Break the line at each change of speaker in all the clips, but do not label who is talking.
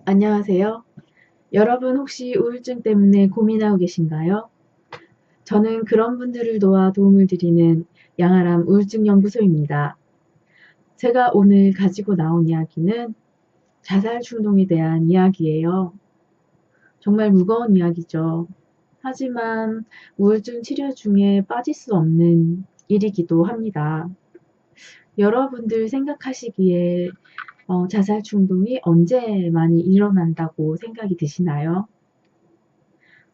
안녕하세요. 여러분 혹시 우울증 때문에 고민하고 계신가요? 저는 그런 분들을 도와 도움을 드리는 양아람 우울증 연구소입니다. 제가 오늘 가지고 나온 이야기는 자살 충동에 대한 이야기예요. 정말 무거운 이야기죠. 하지만 우울증 치료 중에 빠질 수 없는 일이기도 합니다. 여러분들 생각하시기에 자살 충동이 언제 많이 일어난다고 생각이 드시나요?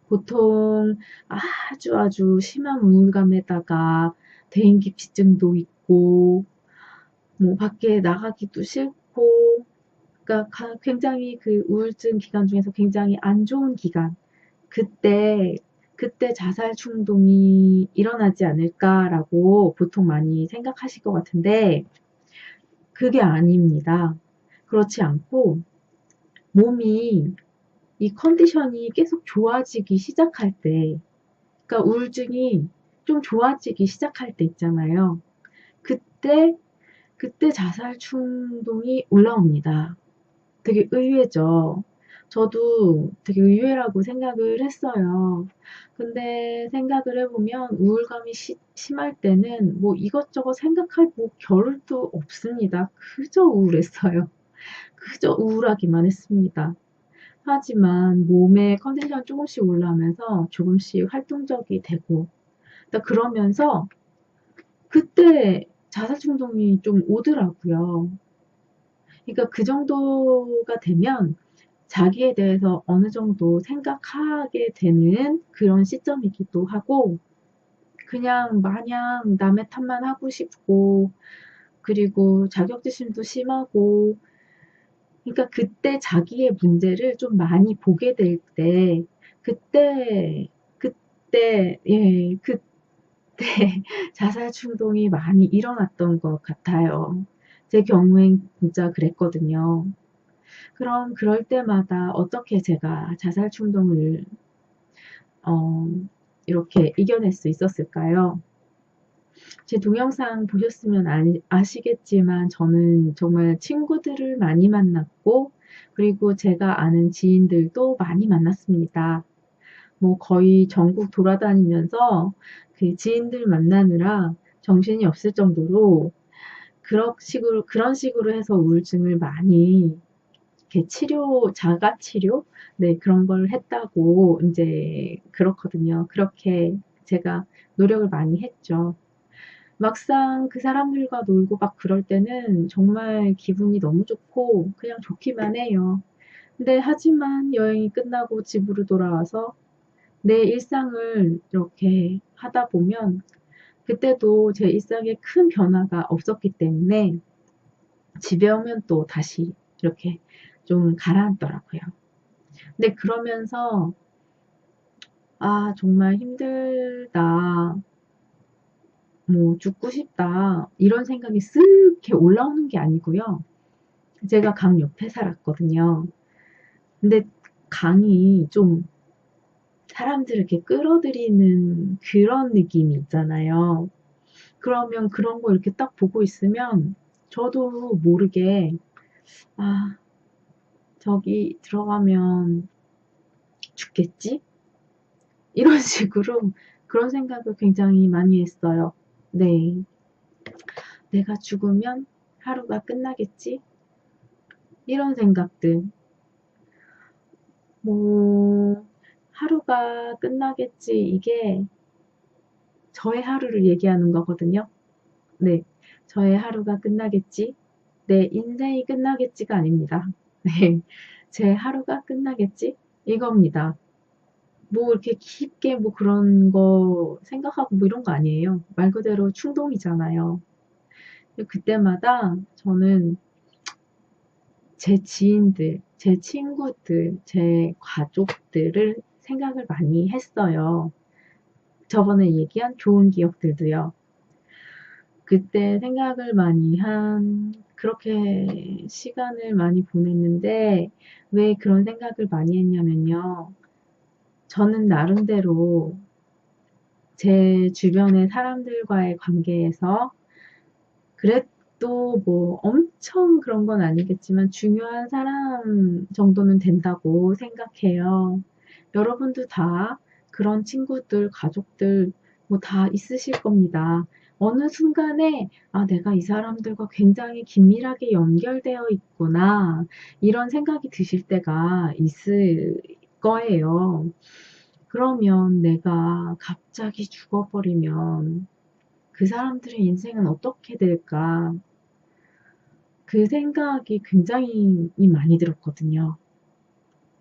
보통 아주 심한 우울감에다가 대인기피증도 있고 뭐 밖에 나가기도 싫고, 그러니까 굉장히 그 우울증 기간 중에서 굉장히 안 좋은 기간, 그때 자살 충동이 일어나지 않을까라고 보통 많이 생각하실 것 같은데 그게 아닙니다. 그렇지 않고 몸이 이 컨디션이 계속 좋아지기 시작할 때, 그러니까 우울증이 좀 좋아지기 시작할 때 있잖아요. 그때 자살 충동이 올라옵니다. 되게 의외죠. 저도 되게 의외라고 생각을 했어요. 근데 생각을 해보면 우울감이 심할 때는 뭐 이것저것 생각할 뭐 겨를도 없습니다. 그저 우울했어요. 그저 우울하기만 했습니다. 하지만 몸의 컨디션이 조금씩 올라오면서 조금씩 활동적이 되고, 그러면서 그때 자살 충동이 좀 오더라고요. 그러니까 그 정도가 되면 자기에 대해서 어느 정도 생각하게 되는 그런 시점이기도 하고, 그냥 마냥 남의 탓만 하고 싶고, 그리고 자격지심도 심하고, 그러니까 그때 자기의 문제를 좀 많이 보게 될 때, 그때, 예, 그때 자살 충동이 많이 일어났던 것 같아요. 제 경우엔 진짜 그랬거든요. 그럼 그럴 때마다 어떻게 제가 자살 충동을 어, 이렇게 이겨낼 수 있었을까요? 제 동영상 보셨으면 아시겠지만 저는 정말 친구들을 많이 만났고, 그리고 제가 아는 지인들도 많이 만났습니다. 뭐 거의 전국 돌아다니면서 그 지인들 만나느라 정신이 없을 정도로 그런 식으로 해서 우울증을 많이 이렇게 자가 치료? 네, 그런 걸 했다고 이제 그렇거든요. 그렇게 제가 노력을 많이 했죠. 막상 그 사람들과 놀고 막 그럴 때는 정말 기분이 너무 좋고 그냥 좋기만 해요. 근데 하지만 여행이 끝나고 집으로 돌아와서 내 일상을 이렇게 하다 보면 그때도 제 일상에 큰 변화가 없었기 때문에 집에 오면 또 다시 이렇게 좀 가라앉더라고요. 근데 그러면서 정말 힘들다. 뭐 죽고 싶다. 이런 생각이 쓱 이렇게 올라오는 게 아니고요. 제가 강 옆에 살았거든요. 근데 강이 좀 사람들을 이렇게 끌어들이는 그런 느낌이 있잖아요. 그러면 그런 거 이렇게 딱 보고 있으면 저도 모르게 아, 저기 들어가면 죽겠지? 이런 식으로 그런 생각을 굉장히 많이 했어요. 네. 내가 죽으면 하루가 끝나겠지? 이런 생각들. 뭐, 하루가 끝나겠지. 이게 저의 하루를 얘기하는 거거든요. 네. 저의 하루가 끝나겠지. 내 인생이 끝나겠지가 아닙니다. 네. 제 하루가 끝나겠지? 이겁니다. 뭐 이렇게 깊게 뭐 그런 거 생각하고 뭐 이런 거 아니에요. 말 그대로 충동이잖아요. 그때마다 저는 제 지인들, 제 친구들, 제 가족들을 생각을 많이 했어요. 저번에 얘기한 좋은 기억들도요. 그때 생각을 많이 그렇게 시간을 많이 보냈는데, 왜 그런 생각을 많이 했냐면요. 저는 나름대로 제 주변의 사람들과의 관계에서 또 뭐 엄청 그런 건 아니겠지만 중요한 사람 정도는 된다고 생각해요. 여러분도 다 그런 친구들, 가족들 뭐 다 있으실 겁니다. 어느 순간에 '아 내가 이 사람들과 굉장히 긴밀하게 연결되어 있구나.' 이런 생각이 드실 때가 있을 거예요. 그러면 내가 갑자기 죽어버리면 그 사람들의 인생은 어떻게 될까? 그 생각이 굉장히 많이 들었거든요.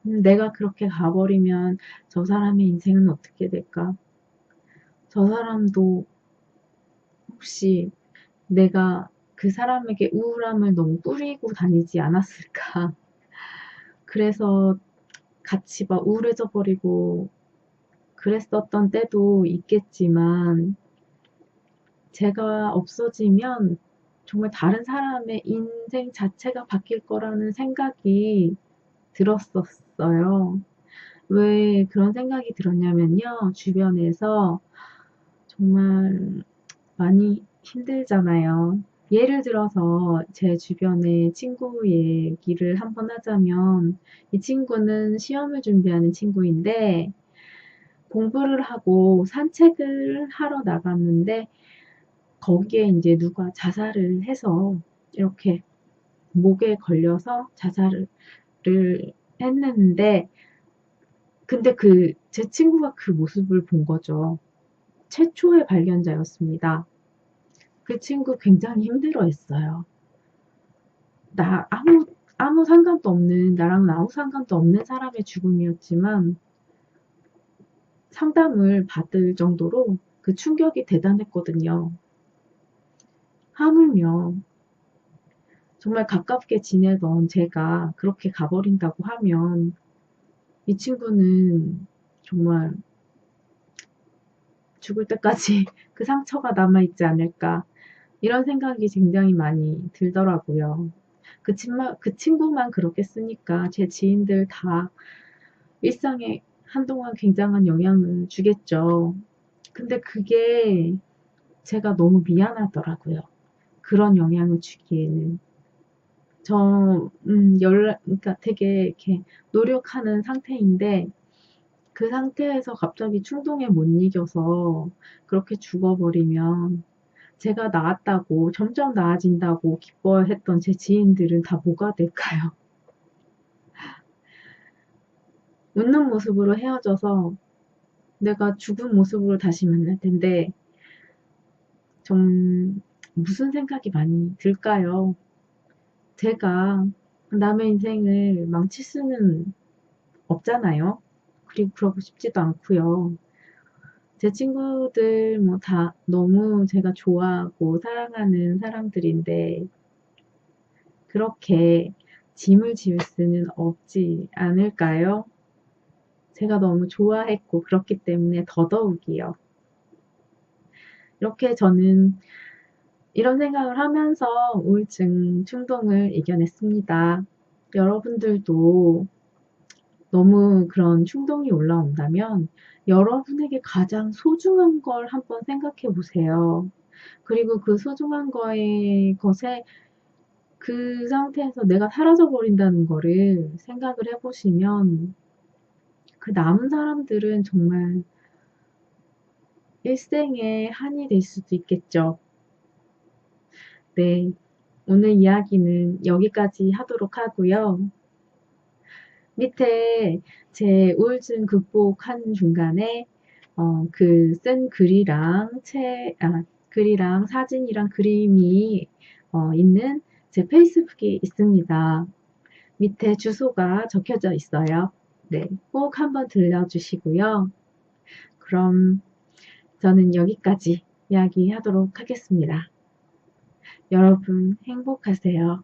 내가 그렇게 가버리면 저 사람의 인생은 어떻게 될까? 저 사람도 혹시 내가 그 사람에게 우울함을 너무 뿌리고 다니지 않았을까? 그래서 같이 막 우울해져 버리고 그랬었던 때도 있겠지만 제가 없어지면 정말 다른 사람의 인생 자체가 바뀔 거라는 생각이 들었었어요. 왜 그런 생각이 들었냐면요. 주변에서 정말 많이 힘들잖아요. 예를 들어서 제 주변의 친구 얘기를 한번 하자면 이 친구는 시험을 준비하는 친구인데 공부를 하고 산책을 하러 나갔는데 거기에 인제 누가 자살을 해서 이렇게 목에 걸려서 자살을 했는데 근데 제 친구가 그 모습을 본 거죠. 최초의 발견자였습니다. 그 친구 굉장히 힘들어했어요. 나 아무 상관도 없는 나랑은 아무 상관도 없는 사람의 죽음이었지만 상담을 받을 정도로 그 충격이 대단했거든요. 하물며 정말 가깝게 지내던 제가 그렇게 가버린다고 하면 이 친구는 정말 죽을 때까지 그 상처가 남아있지 않을까 이런 생각이 굉장히 많이 들더라고요. 그치만 그 친구만 그렇겠습니까? 제 지인들 다 일상에 한동안 굉장한 영향을 주겠죠. 근데 그게 제가 너무 미안하더라고요. 그런 영향을 주기에는. 그러니까 되게 이렇게 노력하는 상태인데 그 상태에서 갑자기 충동에 못 이겨서 그렇게 죽어버리면 제가 나았다고 점점 나아진다고 기뻐했던 제 지인들은 다 뭐가 될까요? 웃는 모습으로 헤어져서 내가 죽은 모습으로 다시 만날 텐데 좀 무슨 생각이 많이 들까요? 제가 남의 인생을 망칠 수는 없잖아요. 그리고 그러고 싶지도 않고요. 제 친구들 뭐 다 너무 제가 좋아하고 사랑하는 사람들인데 그렇게 짐을 지을 수는 없지 않을까요? 제가 너무 좋아했고 그렇기 때문에 더더욱이요. 이렇게 저는 이런 생각을 하면서 우울증, 충동을 이겨냈습니다. 여러분들도 너무 그런 충동이 올라온다면 여러분에게 가장 소중한 걸 한번 생각해 보세요. 그리고 그 소중한 것에 그 상태에서 내가 사라져 버린다는 거를 생각을 해 보시면 그 남은 사람들은 정말 일생의 한이 될 수도 있겠죠. 네. 오늘 이야기는 여기까지 하도록 하고요. 밑에 제 우울증 극복하는 중간에 쓴 글이랑 사진이랑 그림이 있는 제 페이스북이 있습니다. 밑에 주소가 적혀져 있어요. 네. 꼭 한번 들려주시고요. 그럼 저는 여기까지 이야기하도록 하겠습니다. 여러분 행복하세요.